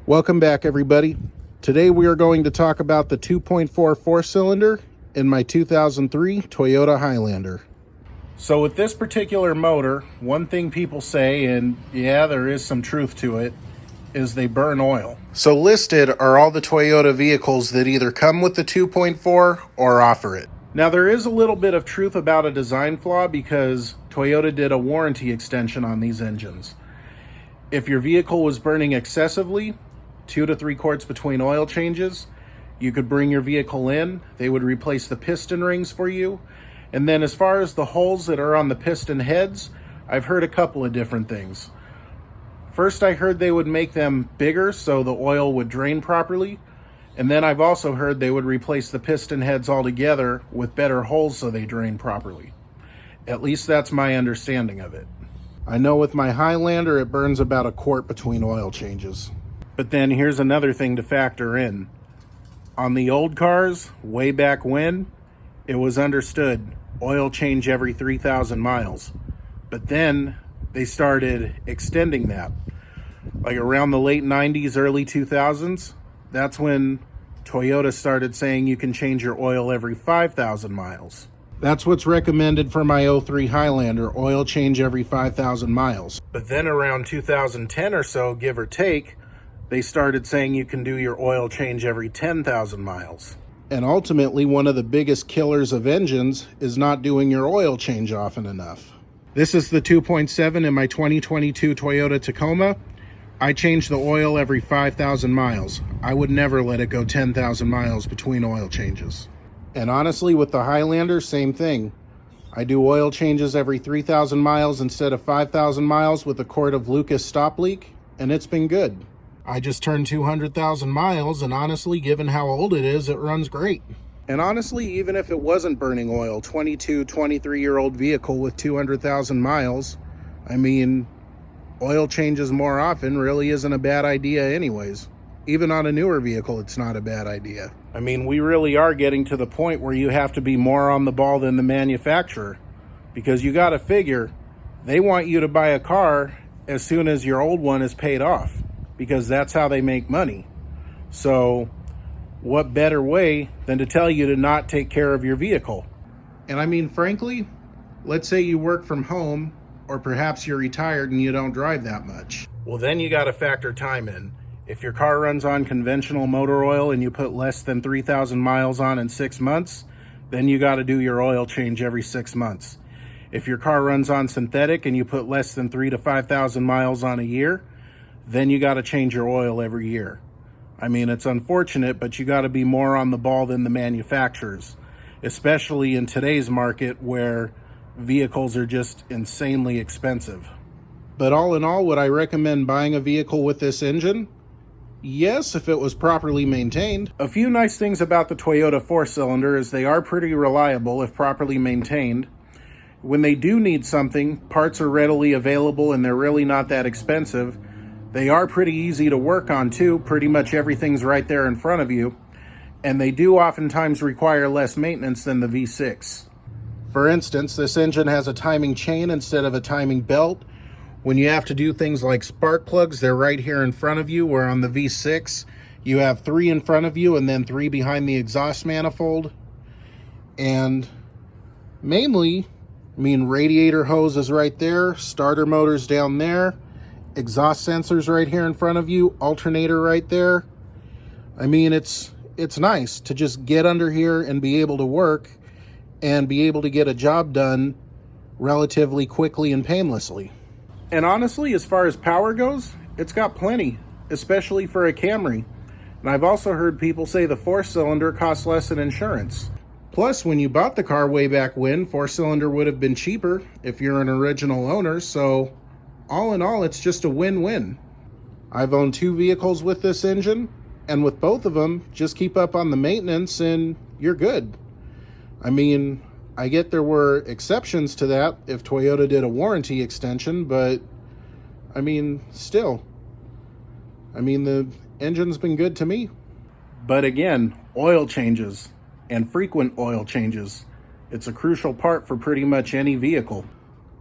Welcome back, everybody. Today we are going to talk about the 2.4 four-cylinder in my 2003 Toyota Highlander. So with this particular motor, one thing people say, and yeah, there is some truth to it, is they burn oil. So listed are all the Toyota vehicles that either come with the 2.4 or offer it. Now there is a little bit of truth about a design flaw because Toyota did a warranty extension on these engines. If your vehicle was burning excessively, 2 to 3 quarts between oil changes, you could bring your vehicle in, they would replace the piston rings for you. And then as far as the holes that are on the piston heads, I've heard a couple of different things. First, I heard they would make them bigger so the oil would drain properly. And then I've also heard they would replace the piston heads altogether with better holes so they drain properly. At least that's my understanding of it. I know with my Highlander, it burns about a quart between oil changes. But then here's another thing to factor in. On the old cars, way back when, it was understood oil change every 3,000 miles. But then they started extending that. Like around the late 90s, early 2000s, that's when Toyota started saying you can change your oil every 5,000 miles. That's what's recommended for my 03 Highlander, oil change every 5,000 miles. But then around 2010 or so, give or take, they started saying you can do your oil change every 10,000 miles. And ultimately, one of the biggest killers of engines is not doing your oil change often enough. This is the 2.7 in my 2022 Toyota Tacoma. I change the oil every 5,000 miles. I would never let it go 10,000 miles between oil changes. And honestly, with the Highlander, same thing. I do oil changes every 3,000 miles instead of 5,000 miles with a quart of Lucas stop leak, and it's been good. I just turned 200,000 miles, and honestly, given how old it is, it runs great. And honestly, even if it wasn't burning oil, 22, 23-year-old vehicle with 200,000 miles, I mean, oil changes more often really isn't a bad idea anyways. Even on a newer vehicle, it's not a bad idea. I mean, we really are getting to the point where you have to be more on the ball than the manufacturer, because you got to figure they want you to buy a car as soon as your old one is paid off, because that's how they make money. So what better way than to tell you to not take care of your vehicle? And I mean, frankly, let's say you work from home, or perhaps you're retired and you don't drive that much. Well, then you got to factor time in. If your car runs on conventional motor oil and you put less than 3,000 miles on in 6 months, then you got to do your oil change every 6 months. If your car runs on synthetic and you put less than 3,000 to 5,000 miles on a year, then you got to change your oil every year. I mean, it's unfortunate, but you got to be more on the ball than the manufacturers, especially in today's market where vehicles are just insanely expensive. But all in all, would I recommend buying a vehicle with this engine? Yes, if it was properly maintained. A few nice things about the Toyota four-cylinder is they are pretty reliable if properly maintained. When they do need something, parts are readily available and they're really not that expensive. They are pretty easy to work on too. Pretty much everything's right there in front of you. And they do oftentimes require less maintenance than the V6. For instance, this engine has a timing chain instead of a timing belt. When you have to do things like spark plugs, they're right here in front of you, where on the V6, you have 3 in front of you and then 3 behind the exhaust manifold. And mainly, I mean, radiator hose is right there, starter motor's down there, exhaust sensors right here in front of you, alternator right there. I mean, it's nice to just get under here and be able to work and be able to get a job done relatively quickly and painlessly. And honestly, as far as power goes, it's got plenty, especially for a Camry. And I've also heard people say the four-cylinder costs less than insurance. Plus, when you bought the car way back when, four-cylinder would have been cheaper if you're an original owner, so all in all, it's just a win-win. I've owned 2 vehicles with this engine, and with both of them, just keep up on the maintenance and you're good. I mean, I get there were exceptions to that if Toyota did a warranty extension, but I mean, still. I mean, the engine's been good to me. But again, oil changes and frequent oil changes. It's a crucial part for pretty much any vehicle.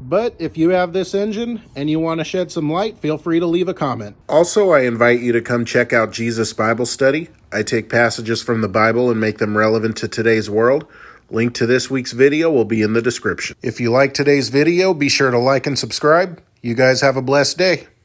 But if you have this engine and you want to shed some light, feel free to leave a comment. Also, I invite you to come check out Jesus Bible Study. I take passages from the Bible and make them relevant to today's world. Link to this week's video will be in the description. If you like today's video, be sure to like and subscribe. You guys have a blessed day.